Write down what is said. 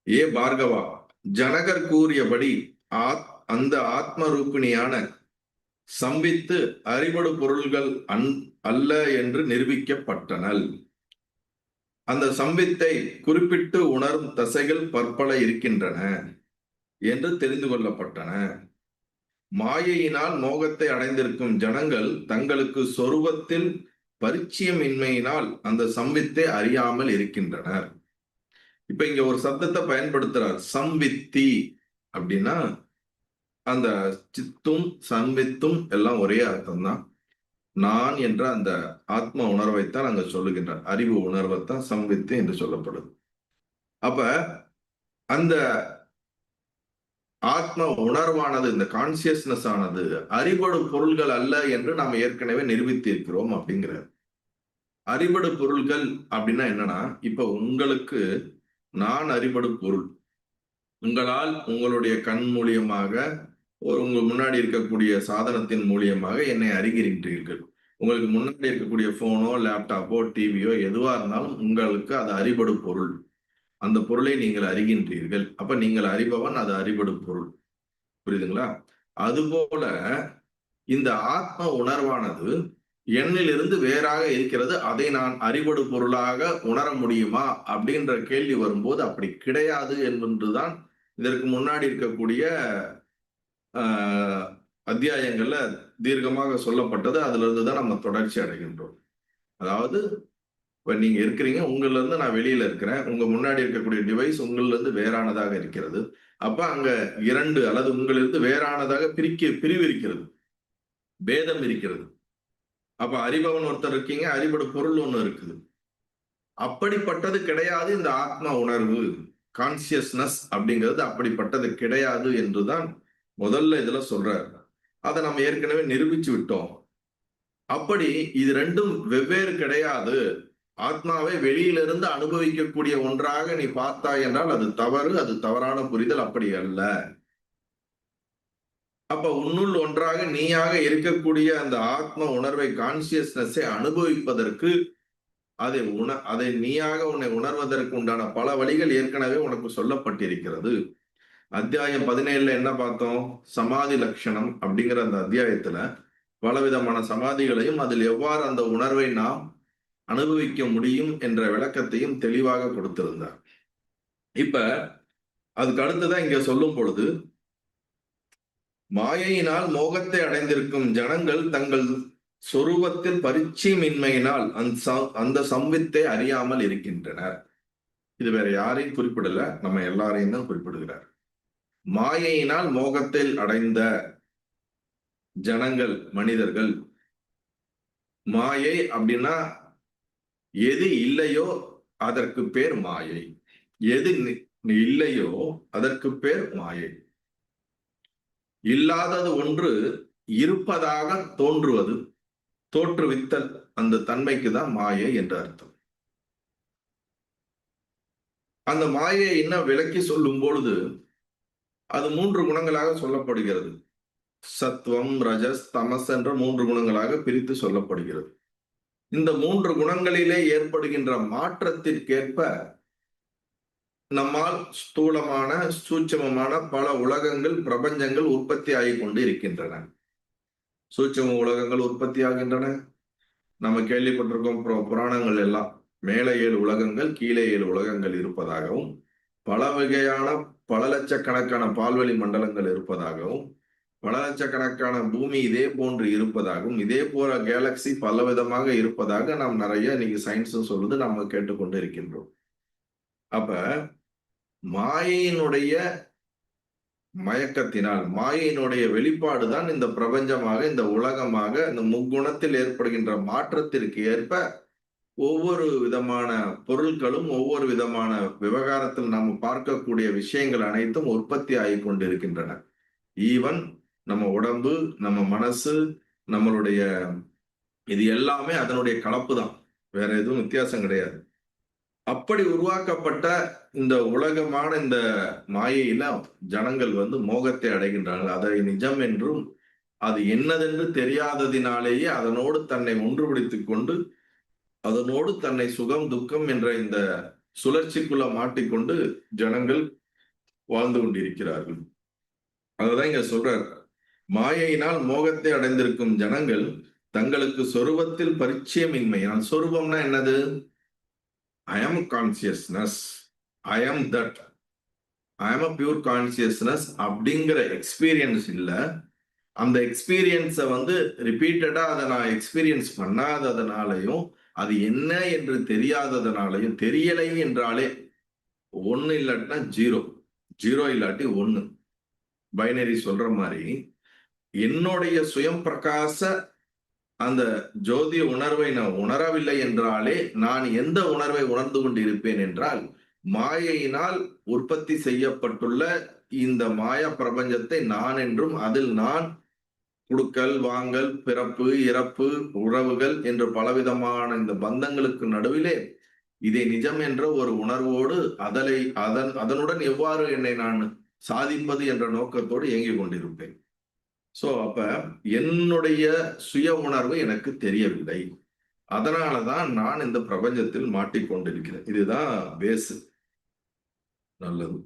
ஏ பார்கவா, ஜனகர் கூறியபடி அந்த ஆத்ம ரூபிணியான சம்பித்து அறிவடு பொருள்கள் அல்ல என்று நிரூபிக்கப்பட்டனல். அந்த சம்பித்தை குறிப்பிட்டு உணரும் தசைகள் பற்பல இருக்கின்றன என்று தெரிந்து கொள்ளப்பட்டன. மாயையினால் மோகத்தை அடைந்திருக்கும் ஜனங்கள் தங்களுக்கு சொரூபத்தில் பரிச்சயமின்மையினால் அந்த சம்பித்தை அறியாமல் இருக்கின்றனர். இப்ப இங்க ஒரு சப்தத்தை பயன்படுத்துறார், சம்வித்தி அப்படின்னா அந்த சித்தும் சம்வித்தும் எல்லாம் ஒரே அர்த்தம் தான். நான் என்ற அந்த ஆத்ம உணர்வைத்தான் அங்க சொல்லுகின்றார். அறிவு உணர்வைத்தான் சம்வித்து என்று சொல்லப்படுது. அப்ப அந்த ஆத்ம உணர்வானது, இந்த கான்சியஸ்னஸ் ஆனது அறிபடு பொருள்கள் அல்ல என்று நாம் ஏற்கனவே நிரூபித்திருக்கிறோம் அப்படிங்கிறார். அறிபடு பொருள்கள் அப்படின்னா என்னன்னா, இப்ப உங்களுக்கு நான் அறிபடு பொருள். உங்களால் உங்களுடைய கண் மூலியமாக உங்க முன்னாடி இருக்கக்கூடிய சாதனத்தின் மூலியமாக என்னை அறிகிறீர்கள். உங்களுக்கு முன்னாடி இருக்கக்கூடிய போனோ, லேப்டாப்போ, டிவியோ எதுவா இருந்தாலும் உங்களுக்கு அது அறிபடு பொருள். அந்த பொருளை நீங்கள் அறிகின்றீர்கள். அப்ப நீங்கள் அறிபவன், அது அறிபடு பொருள். புரியுதுங்களா? அதுபோல இந்த ஆத்ம உணர்வானது என்னிலிருந்து வேறாக இருக்கிறது. அதை நான் அறிபடு பொருளாக உணர முடியுமா அப்படின்ற கேள்வி வரும்போது அப்படி கிடையாது என்பதுதான் இதற்கு முன்னாடி இருக்கக்கூடிய அத்தியாயங்கள்ல தீர்க்கமாக சொல்லப்பட்டது. அதுல இருந்துதான் நம்ம தொடர்ச்சி அடைகின்றோம். அதாவது இப்ப நீங்க இருக்கிறீங்க, உங்கள்ல இருந்து நான் வெளியில இருக்கிறேன். உங்க முன்னாடி இருக்கக்கூடிய டிவைஸ் உங்கள்ல இருந்து வேறானதாக இருக்கிறது. அப்ப அங்க இரண்டு அல்லது உங்களிலிருந்து வேறானதாக பிரிவு இருக்கிறது, பேதம் இருக்கிறது. அப்ப அறிபவன் ஒருத்தர் இருக்கீங்க, அறிபடு பொருள் ஒண்ணு இருக்குது. அப்படிப்பட்டது கிடையாது இந்த ஆத்ம உணர்வு, கான்சியஸ்னஸ் அப்படிங்கிறது அப்படிப்பட்டது கிடையாது என்றுதான் முதல்ல இதுல சொல்றாரு. அதை நம்ம ஏற்கனவே நிரூபிச்சு விட்டோம். அப்படி இது ரெண்டும் வெவ்வேறு கிடையாது. ஆத்மாவை வெளியிலிருந்து அனுபவிக்கக்கூடிய ஒன்றாக நீ பார்த்தாய் என்றால் அது தவறு, அது தவறான புரிதல். அப்படி அல்ல. அப்ப உன்னுள் ஒன்றாக நீயாக இருக்கக்கூடிய அந்த ஆத்ம உணர்வை, கான்சியஸ்னஸை அனுபவிப்பதற்கு அதை நீயாக உன்னை உணர்வதற்கு உண்டான பல வழிகள் ஏற்கனவே உனக்கு சொல்லப்பட்டிருக்கிறது. அத்தியாயம் 17 என்ன பார்த்தோம்? சமாதி லட்சணம் அப்படிங்கிற அந்த அத்தியாயத்துல பலவிதமான சமாதிகளையும் அதில் எவ்வாறு அந்த உணர்வை நாம் அனுபவிக்க முடியும் என்ற விளக்கத்தையும் தெளிவாக கொடுத்திருந்தார். இப்ப அதுக்கு அடுத்ததான் இங்க சொல்லும் பொழுது, மாயையினால் மோகத்தை அடைந்திருக்கும் ஜனங்கள் தங்கள் சொரூபத்தில் பரிச்சயமின்மையினால் அந்த சம்வித்தை அறியாமல் இருக்கின்றனர். இது வேற யாரையும் குறிப்பிடல, நம்ம எல்லாரையும் தான் குறிப்பிடுகிறார். மாயையினால் மோகத்தில் அடைந்த ஜனங்கள், மனிதர்கள். மாயை அப்படின்னா எது இல்லையோ அதற்கு பேர் மாயை. எது இல்லையோ அதற்கு பேர் மாயை. இல்லாதது ஒன்று இருப்பதாக தோன்றுவது, தோற்றுவித்தல், அந்த தன்மைக்கு தான் மாயை என்று அர்த்தம். அந்த மாயை இன்னும் விளக்கி சொல்லும் பொழுது அது 3 குணங்களாக சொல்லப்படுகிறது. சத்துவம், ரஜஸ், தமஸ் என்ற 3 குணங்களாக பிரித்து சொல்லப்படுகிறது. இந்த 3 குணங்களிலே ஏற்படுகின்ற மாற்றத்திற்கேற்ப நம்மால் ஸ்தூலமான, சூட்சமமான பல உலகங்கள், பிரபஞ்சங்கள் உற்பத்தி ஆகிக் கொண்டு இருக்கின்றன. சூட்சம உலகங்கள் உற்பத்தி ஆகின்றன. நம்ம கேள்விப்பட்டிருக்கோம் புராணங்கள் எல்லாம், மேலே 7 உலகங்கள், கீழே 7 உலகங்கள் இருப்பதாகவும், பல வகையான பல லட்சக்கணக்கான பால்வெளி மண்டலங்கள் இருப்பதாகவும், பல லட்சக்கணக்கான பூமி இதே போன்று இருப்பதாகவும், இதே போல கேலக்சி பல விதமாக இருப்பதாக நாம் நிறைய இன்னைக்கு சயின்ஸும் சொல்லுது, நம்ம கேட்டுக்கொண்டு இருக்கின்றோம். அப்ப மாயையினுடைய மயக்கத்தினால், மாயையினுடைய வெளிப்பாடுதான் இந்த பிரபஞ்சமாக, இந்த உலகமாக, இந்த முக்குணத்தில் ஏற்படுகின்ற மாற்றத்திற்கு ஏற்ப ஒவ்வொரு விதமான பொருட்களும், ஒவ்வொரு விதமான விவகாரத்தில் நாம் பார்க்கக்கூடிய விஷயங்கள் அனைத்தும் உற்பத்தி ஆகிக் கொண்டிருக்கின்றன. ஈவன் நம்ம உடம்பு, நம்ம மனசு, நம்மளுடைய இது எல்லாமே அதனுடைய கலப்பு தான், வேற எதுவும் வித்தியாசம் கிடையாது. அப்படி உருவாக்கப்பட்ட இந்த உலகமான இந்த மாயையில ஜனங்கள் மோகத்தை அடைகின்றார்கள். அதை நிஜம் என்றும் அது என்னதென்று தெரியாததினாலேயே அதனோடு தன்னை ஒன்றுபடுத்திக் கொண்டு, அதனோடு தன்னை சுகம் துக்கம் என்ற இந்த சுழற்சிக்குள்ள மாட்டிக்கொண்டு ஜனங்கள் வாழ்ந்து கொண்டிருக்கிறார்கள். அதுதான் இங்க சொல்றார். மாயையினால் மோகத்தை அடைந்திருக்கும் ஜனங்கள் தங்களுக்கு சொரூபத்தில் பரிச்சயமின்மை. சொரூபம்னா என்னது? ஐ ஆம் கான்சியஸ்னஸ், ஐ ஆம் தட், ஐ ஆம் அ பியூர் கான்சியஸ்னஸ் அப்படிங்கிற எக்ஸ்பீரியன்ஸ் இல்ல. அந்த எக்ஸ்பீரியன்ஸை ரிப்பீட்டடா அதை நான் எக்ஸ்பீரியன்ஸ் பண்ணாததுனாலையும், அது என்ன என்று தெரியாததுனாலையும், தெரியலை என்றாலே ஒன்னு இல்லாட்டினா ஜீரோ, ஜீரோ இல்லாட்டி ஒன்னு, பைனரி சொல்ற மாதிரி என்னுடைய சுயம் பிரகாச அந்த ஜோதி உணர்வை நான் உணரவில்லை என்றாலே நான் எந்த உணர்வை உணர்ந்து கொண்டு இருப்பேன் என்றால், மாயையினால் உற்பத்தி செய்யப்பட்டுள்ள இந்த மாய பிரபஞ்சத்தை நான் என்றும், அதில் நான் குடுக்கல் வாங்கல், பிறப்பு இறப்பு, உறவுகள் என்று பலவிதமான இந்த பந்தங்களுக்கு நடுவிலே இதை நிஜம் என்ற ஒரு உணர்வோடு அதனுடன் எவ்வாறு என்னை நான் சாதிப்பது என்ற நோக்கத்தோடு இயங்கிக் கொண்டிருப்பேன். சோ அப்ப என்னுடைய சுய உணர்வு எனக்கு தெரியவில்லை. அதனாலதான் நான் இந்த பிரபஞ்சத்தில் மாட்டிக்கொண்டிருக்கிறேன். இதுதான் பேஸ். நல்லது.